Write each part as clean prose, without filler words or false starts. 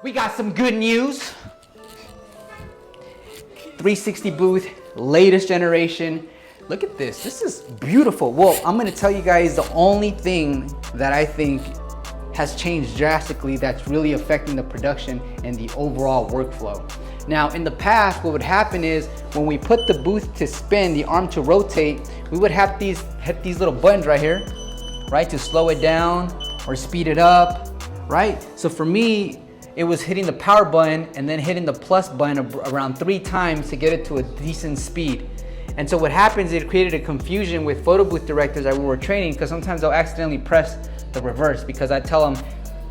We got some good news. 360 booth, latest generation. Look at this, this is beautiful. Well, I'm gonna tell you guys the only thing that I think has changed drastically that's really affecting the production and the overall workflow. Now, in the past, what would happen is when we put the booth to spin, the arm to rotate, we would have these little buttons right here, right, to slow it down or speed it up, right? So for me, it was hitting the power button and then hitting the plus button around 3 times to get it to a decent speed. And so what happens, it created a confusion with photo booth directors that we were training, because sometimes they'll accidentally press the reverse, because I tell them,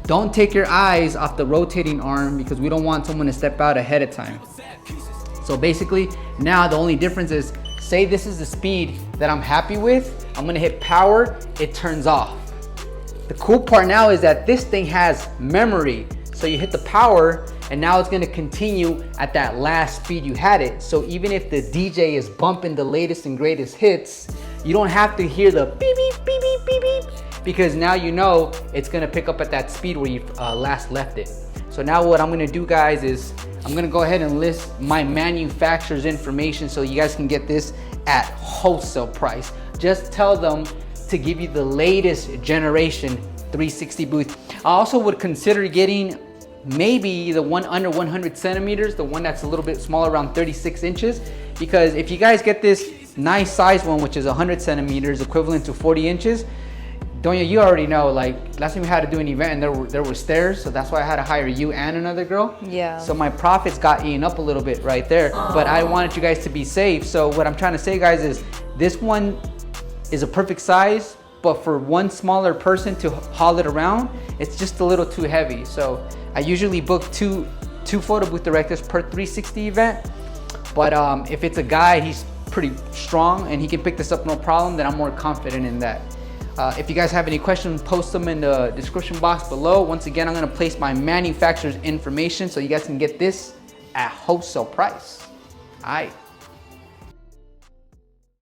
don't take your eyes off the rotating arm because we don't want someone to step out ahead of time. So basically, now the only difference is, say this is the speed that I'm happy with, I'm gonna hit power, it turns off. The cool part now is that this thing has memory. So you hit the power and now it's gonna continue at that last speed you had it. So even if the DJ is bumping the latest and greatest hits, you don't have to hear the beep, beep, beep, beep, beep, beep, because now you know it's gonna pick up at that speed where you last left it. So now what I'm gonna do, guys, is I'm gonna go ahead and list my manufacturer's information so you guys can get this at wholesale price. Just tell them to give you the latest generation 360 booth. I also would consider getting maybe the one under 100 centimeters, the one that's a little bit smaller, around 36 inches, because if you guys get this nice size one, which is 100 centimeters, equivalent to 40 inches, Donya, you already know, like last time we had to do an event and there were stairs, so that's why I had to hire you and another girl. Yeah. So my profits got eaten up a little bit right there, but I wanted you guys to be safe. So what I'm trying to say, guys, is this one is a perfect size, but for one smaller person to haul it around, it's just a little too heavy. So I usually book two photo booth directors per 360 event, but if it's a guy, he's pretty strong and he can pick this up no problem, then I'm more confident in that. If you guys have any questions, post them in the description box below. Once again, I'm gonna place my manufacturer's information so you guys can get this at wholesale price. All right.